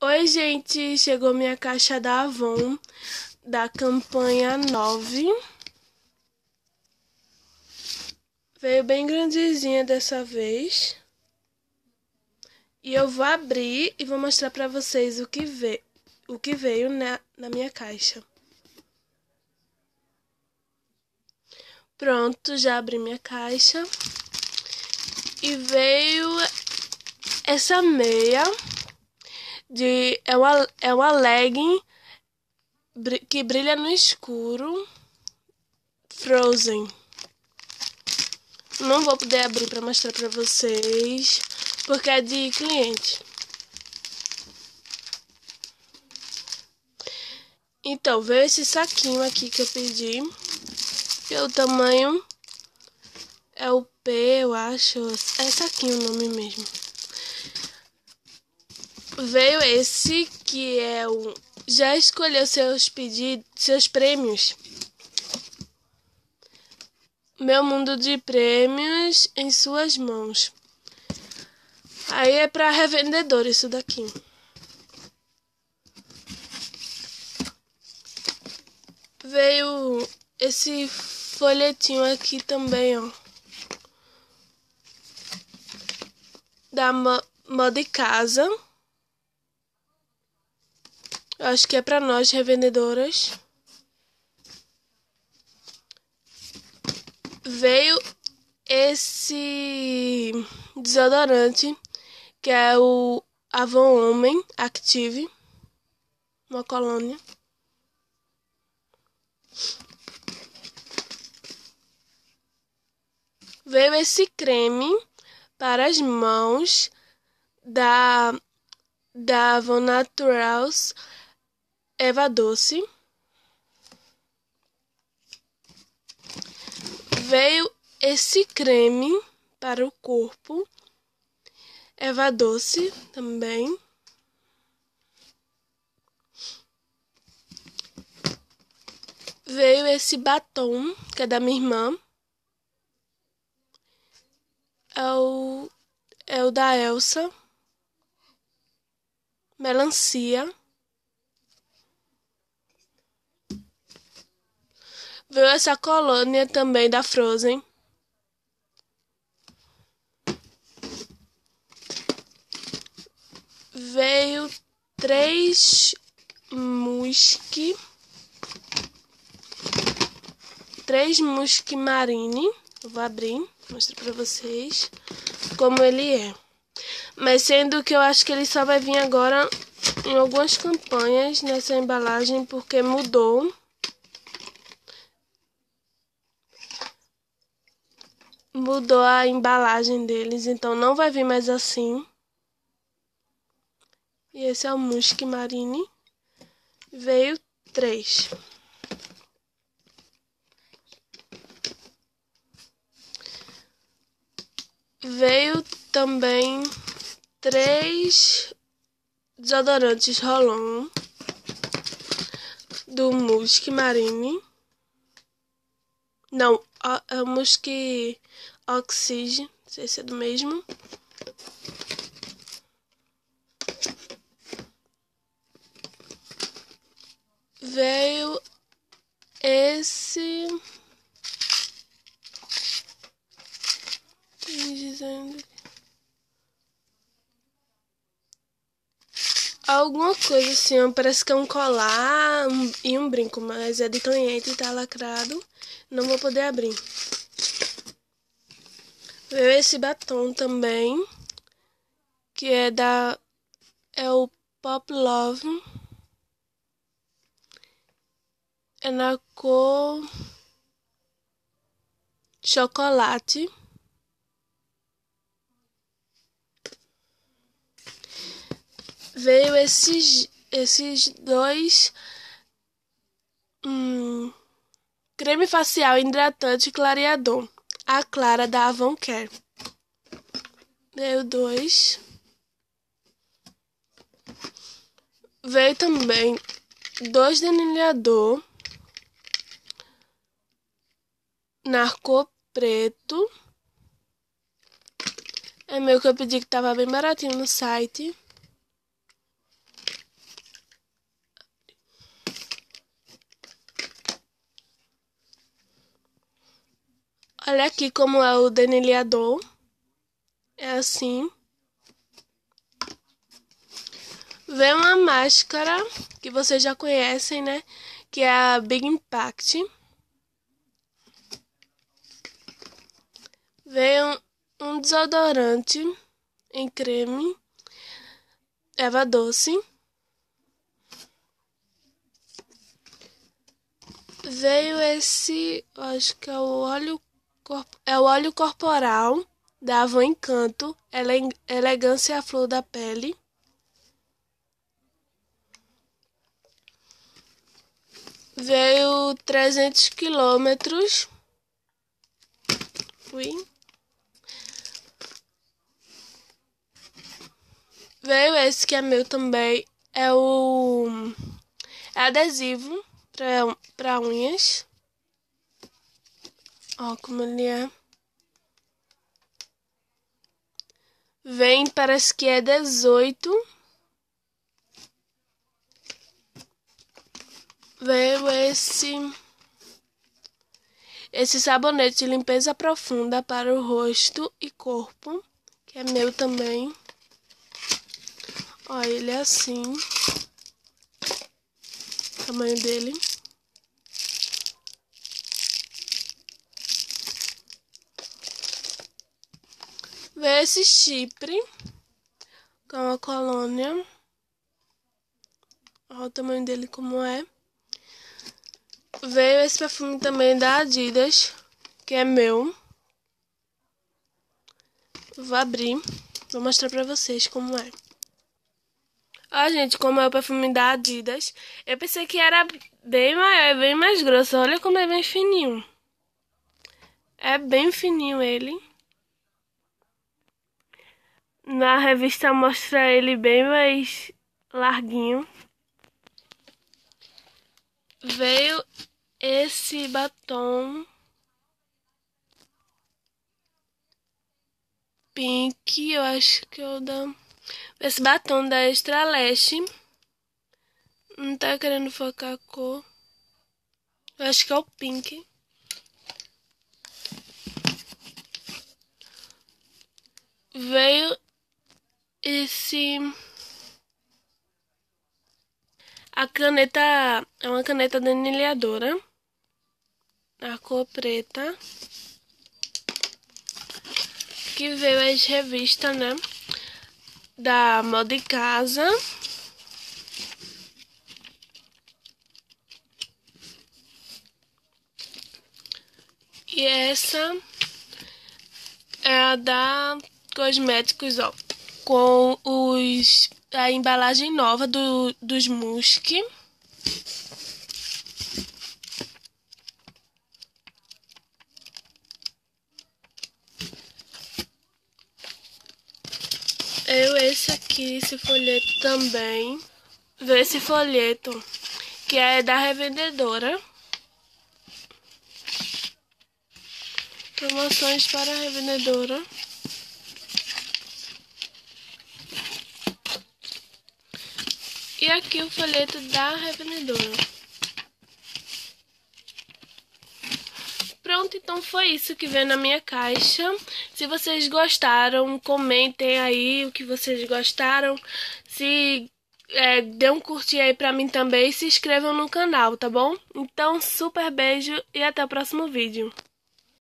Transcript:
Oi, gente! Chegou minha caixa da Avon, da campanha 9. Veio bem grandezinha dessa vez. E eu vou abrir e vou mostrar pra vocês o que veio na minha caixa. Pronto, já abri minha caixa. E veio essa meia. É uma legging que brilha no escuro, Frozen. Não vou poder abrir para mostrar para vocês, porque é de cliente. Então, veio esse saquinho aqui que eu pedi. O tamanho é o P, eu acho. É saquinho o nome mesmo. Veio esse que é o... Já escolheu seus pedidos, seus prêmios? Meu mundo de prêmios em suas mãos. Aí é para revendedor isso daqui. Veio esse folhetinho aqui também, ó. Da Moda e Casa. Eu acho que é para nós revendedoras. Veio esse desodorante, que é o Avon Homem Active, uma colônia. Veio esse creme para as mãos da Avon Naturals Eva Doce. Veio esse creme para o corpo, Eva Doce também. Veio esse batom, que é da minha irmã. É o da Elsa. Melancia. Veio essa colônia também da Frozen. Veio 3 Musk Marine. Eu vou abrir, mostrar pra vocês como ele é. Mas sendo que eu acho que ele só vai vir agora em algumas campanhas nessa embalagem, porque mudou. Mudou a embalagem deles, então não vai vir mais assim. E esse é o Musk Marine. Veio 3. Veio também 3 desodorantes Roll-On do Musk Marine. Não, é o Musk Oxygen, não sei se é do mesmo. Veio esse... alguma coisa assim, parece que é um colar e um brinco, mas é de cliente e tá lacrado. Não vou poder abrir. Veio esse batom também, que é o Pop Love. É na cor chocolate. Veio esses 2 creme facial hidratante e clareador. A Clara da Avon Care. Veio 2. Veio também 2 delineador na cor preto. É meu que eu pedi, que tava bem baratinho no site. Olha aqui como é o delineador. É assim. Vem uma máscara que vocês já conhecem, né? Que é a Big Impact. Vem um desodorante em creme. Erva doce. Veio esse, acho que é o óleo corporal da Avon Encanto, elegância à flor da pele. Veio 300 quilômetros. Veio esse que é meu também, é adesivo para unhas. Ó, como ele é. Vem, parece que é 18. Veio esse sabonete de limpeza profunda para o rosto e corpo, que é meu também. Ó, ele é assim. O tamanho dele. Veio esse chipre com a colônia. Olha o tamanho dele como é. Veio esse perfume também da Adidas, que é meu. Vou abrir, vou mostrar pra vocês como é. Ó, gente, como é o perfume da Adidas. Eu pensei que era bem maior, bem mais grosso. Olha como é bem fininho. É bem fininho ele. Na revista mostra ele bem mais larguinho. Veio esse batom pink, eu acho que é o da... Esse batom da Extra Lash. Não tá querendo focar a cor. Eu acho que é o pink. Veio esse... A caneta é uma caneta delineadora. A cor preta. Que veio as revistas, né? Da Moda em Casa. E essa é a da Cosméticos, ó. Com a embalagem nova dos Musk. Eu esse aqui, esse folheto também. Vê esse folheto, que é da revendedora. Promoções para a revendedora. E aqui o folheto da revendedora. Pronto, então foi isso que veio na minha caixa. Se vocês gostaram, comentem aí o que vocês gostaram. Se dê um curtir aí pra mim também e se inscrevam no canal, tá bom? Então, super beijo e até o próximo vídeo.